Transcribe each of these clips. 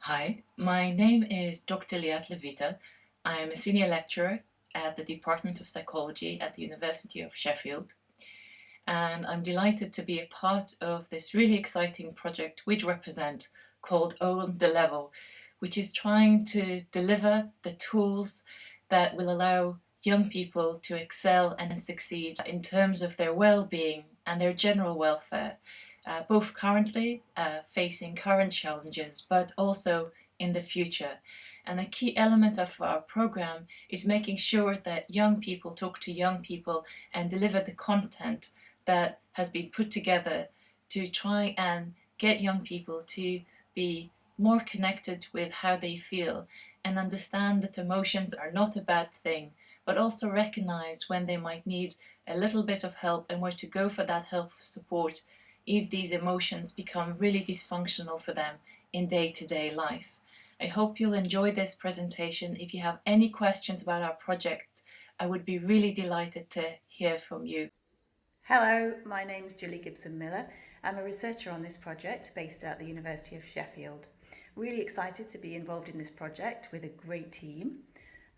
Hi, my name is Dr. Liat Levita. I am a senior lecturer at the Department of Psychology at the University of Sheffield, and I'm delighted to be a part of this really exciting project with Reprezent called On the Level, which is trying to deliver the tools that will allow young people to excel and succeed in terms of their well-being and their general welfare, both currently facing current challenges, but also in the future. And a key element of our program is making sure that young people talk to young people and deliver the content that has been put together to try and get young people to be more connected with how they feel and understand that emotions are not a bad thing, but also recognize when they might need a little bit of help and where to go for that help support if these emotions become really dysfunctional for them in day-to-day life. I hope you'll enjoy this presentation. If you have any questions about our project, I would be really delighted to hear from you. Hello, my name's Julie Gibson Miller. I'm a researcher on this project based at the University of Sheffield. Really excited to be involved in this project with a great team.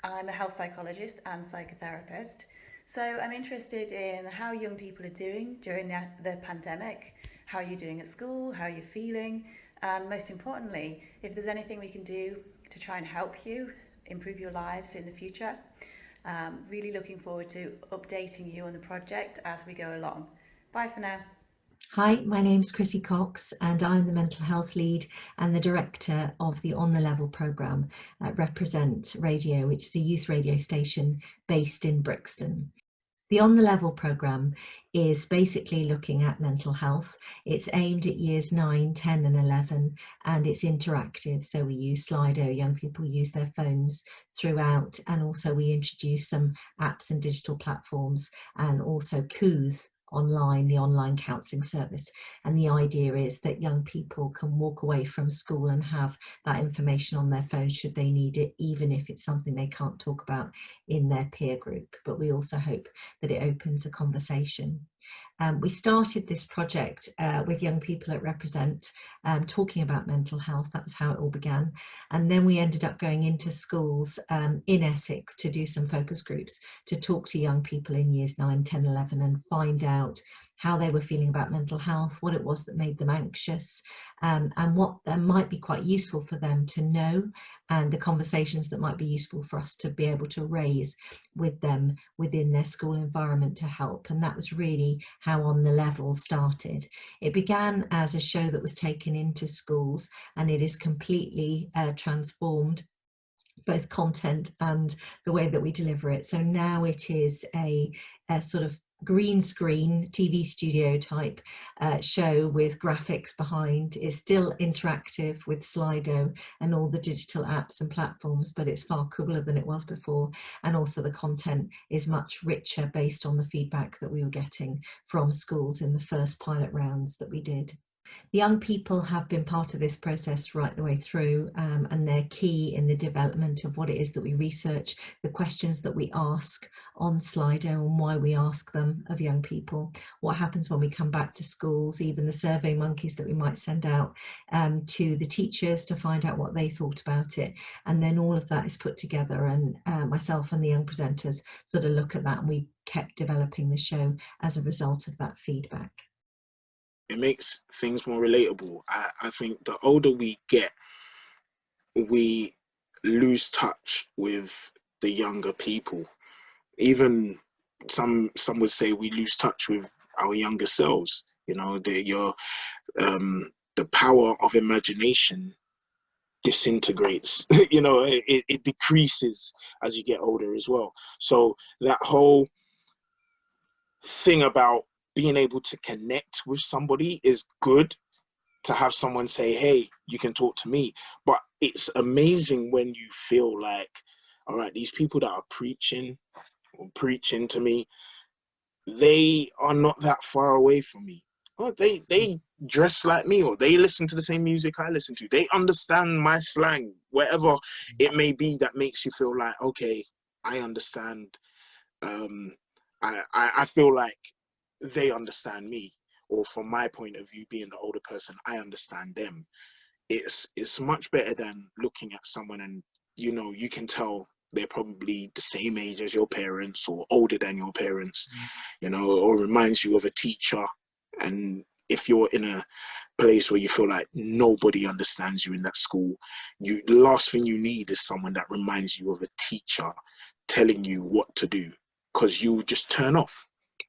I'm a health psychologist and psychotherapist, so I'm interested in how young people are doing during the pandemic, how you're doing at school, how you're feeling, and most importantly, if there's anything we can do to try and help you improve your lives in the future. Really looking forward to updating you on the project as we go along. Bye for now. Hi, my name's Chrissy Cox and I'm the mental health lead and the director of the On the Level programme at Reprezent Radio, which is a youth radio station based in Brixton. The On the Level programme is basically looking at mental health. It's aimed at years 9, 10 and 11 and it's interactive. So we use Slido, young people use their phones throughout, and also we introduce some apps and digital platforms, and also Kooth online, the online counselling service. And the idea is that young people can walk away from school and have that information on their phone should they need it, even if it's something they can't talk about in their peer group. But we also hope that it opens a conversation. We started this project with young people at Reprezent, talking about mental health. That was how it all began. And then we ended up going into schools in Essex to do some focus groups to talk to young people in years 9, 10, 11 and find out how they were feeling about mental health, what it was that made them anxious, and what might be quite useful for them to know, and the conversations that might be useful for us to be able to raise with them within their school environment to help. And that was really how On the Level started. It began as a show that was taken into schools, and it is completely transformed, both content and the way that we deliver it. So now it is a sort of green screen TV studio type show with graphics behind. It's still interactive with Slido and all the digital apps and platforms, but it's far cooler than it was before. And also the content is much richer based on the feedback that we were getting from schools in the first pilot rounds that we did. Young people have been part of this process right the way through, and they're key in the development of what it is that we research, the questions that we ask on Slido and why we ask them of young people, what happens when we come back to schools, even the survey monkeys that we might send out to the teachers to find out what they thought about it. And then all of that is put together, and myself and the young presenters sort of look at that, and we kept developing the show as a result of that feedback. It makes things more relatable. I think the older we get, we lose touch with the younger people. Even some would say we lose touch with our younger selves. You know, the power of imagination disintegrates. You know, it decreases as you get older as well. So that whole thing about being able to connect with somebody is good, to have someone say, hey, you can talk to me. But it's amazing when you feel like, all right, these people that are preaching to me, they are not that far away from me. Oh, they dress like me, or they listen to the same music I listen to. They understand my slang, whatever it may be that makes you feel like, okay, I understand. I feel like they understand me, or from my point of view, being the older person, I understand them. it's much better than looking at someone and, you know, you can tell they're probably the same age as your parents or older than your parents, you know, or reminds you of a teacher. And if you're in a place where you feel like nobody understands you in that school, the last thing you need is someone that reminds you of a teacher telling you what to do, because you just turn off.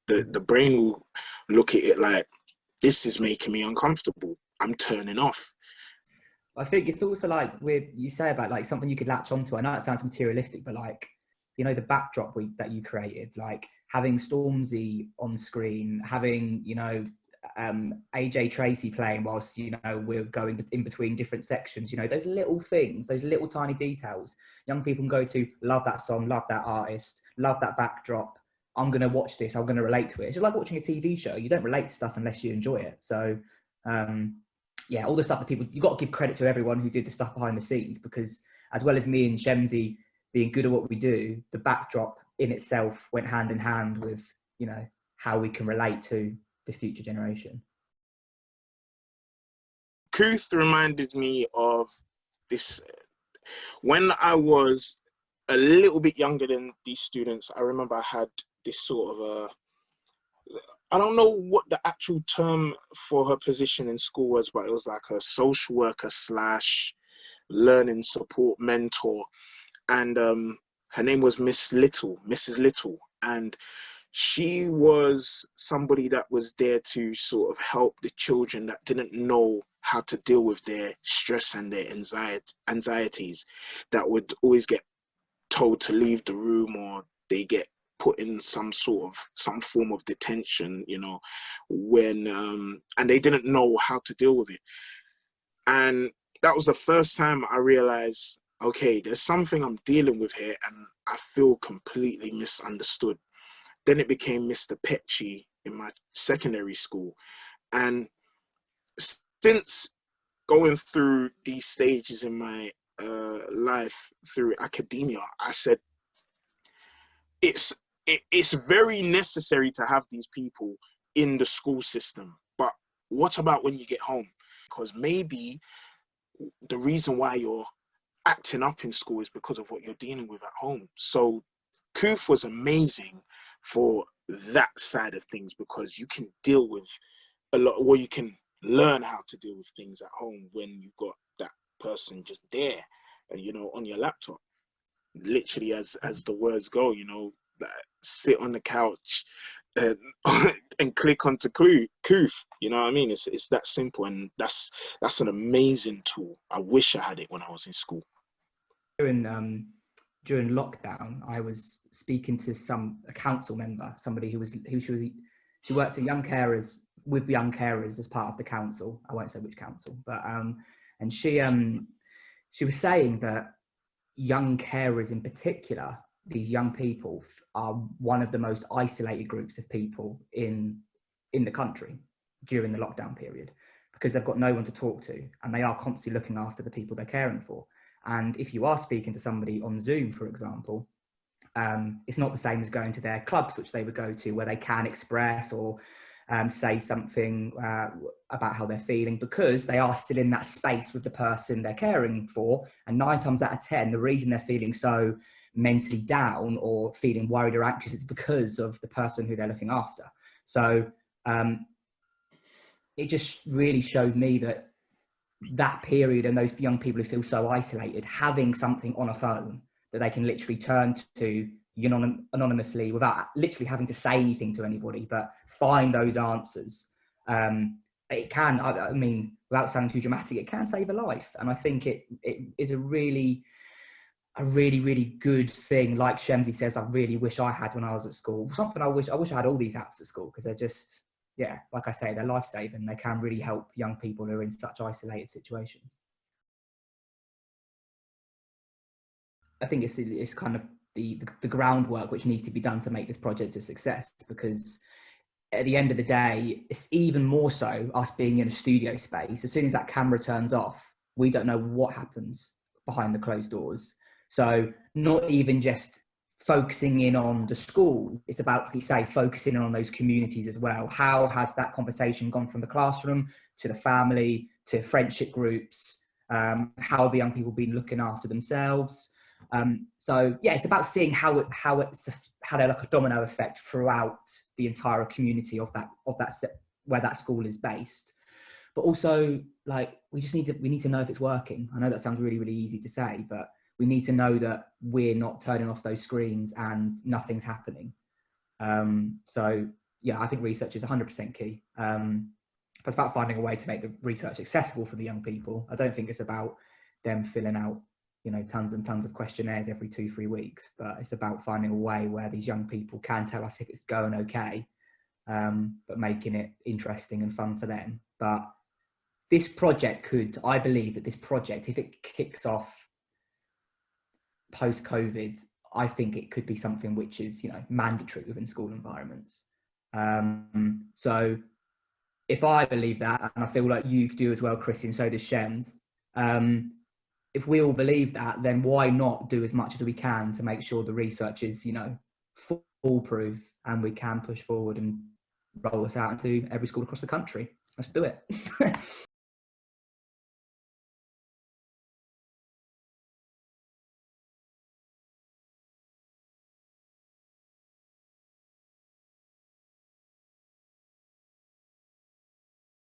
The brain will look at it like, this is making me uncomfortable, I'm turning off. I think it's also like you say about like something you could latch onto. I know it sounds materialistic, but like, you know, the backdrop that you created, like having Stormzy on screen, having, you know, AJ Tracy playing whilst, you know, we're going in between different sections, you know, those little things, those little tiny details, young people can go to, love that song, love that artist, love that backdrop. I'm going to watch this, I'm going to relate to it. It's just like watching a TV show. You don't relate to stuff unless you enjoy it. So, yeah, all the stuff that people, you've got to give credit to everyone who did the stuff behind the scenes, because as well as me and Shemsy being good at what we do, the backdrop in itself went hand in hand with, you know, how we can relate to the future generation. Kuth reminded me of this. When I was a little bit younger than these students, I remember I had this sort of I don't know what the actual term for her position in school was, but it was like a social worker / learning support mentor. And her name was Mrs. Little. And she was somebody that was there to sort of help the children that didn't know how to deal with their stress and their anxieties, that would always get told to leave the room, or they get put in some form of detention, you know, when and they didn't know how to deal with it. And that was the first time I realized, okay, there's something I'm dealing with here and I feel completely misunderstood. Then it became Mr. Petchy in my secondary school. And since going through these stages in my life through academia, I said, it's very necessary to have these people in the school system, but what about when you get home? Because maybe the reason why you're acting up in school is because of what you're dealing with at home. So Kuth was amazing for that side of things, because you can deal with a lot, or you can learn how to deal with things at home when you've got that person just there, you know, on your laptop. Literally, as the words go, you know, sit on the couch and click onto Kuth. You know what I mean? It's that simple, and that's an amazing tool. I wish I had it when I was in school. During lockdown, I was speaking to a council member, somebody she worked for young carers, with young carers as part of the council. I won't say which council, but and she was saying that young carers in particular, these young people are one of the most isolated groups of people in the country during the lockdown period, because they've got no one to talk to and they are constantly looking after the people they're caring for. And if you are speaking to somebody on Zoom, for example, it's not the same as going to their clubs, which they would go to, where they can express or say something about how they're feeling, because they are still in that space with the person they're caring for. And 9 times out of 10, the reason they're feeling so mentally down or feeling worried or anxious is because of the person who they're looking after. So it just really showed me that period, and those young people who feel so isolated, having something on a phone that they can literally turn to anonymously without literally having to say anything to anybody, but find those answers. It can, I mean, without sounding too dramatic, it can save a life. And I think it is a really good thing. Like Shemsy says, I really wish I had when I was at school. Something I wish I had all these apps at school, because they're just, yeah, like I say, they're life-saving. They can really help young people who are in such isolated situations. I think it's kind of the groundwork which needs to be done to make this project a success, because at the end of the day, it's even more so us being in a studio space. As soon as that camera turns off, we don't know what happens behind the closed doors. So not even just focusing in on the school, it's about, like you say, focusing on those communities as well. How has that conversation gone from the classroom to the family, to friendship groups, how the young people been looking after themselves. So yeah, it's about seeing how they're like a domino effect throughout the entire community of that where that school is based. But also, like, we need to know if it's working. I know that sounds really, really easy to say, but we need to know that we're not turning off those screens and nothing's happening. So yeah, I think research is 100% key. It's about finding a way to make the research accessible for the young people. I don't think it's about them filling out, you know, tons and tons of questionnaires every 2-3 weeks, but it's about finding a way where these young people can tell us if it's going okay, but making it interesting and fun for them. But this project I believe that this project, if it kicks off post-COVID, I think it could be something which is, you know, mandatory within school environments. So if I believe that, and I feel like you do as well, Chrissy, and so does Shems, if we all believe that, then why not do as much as we can to make sure the research is, you know, foolproof, and we can push forward and roll this out into every school across the country. Let's do it.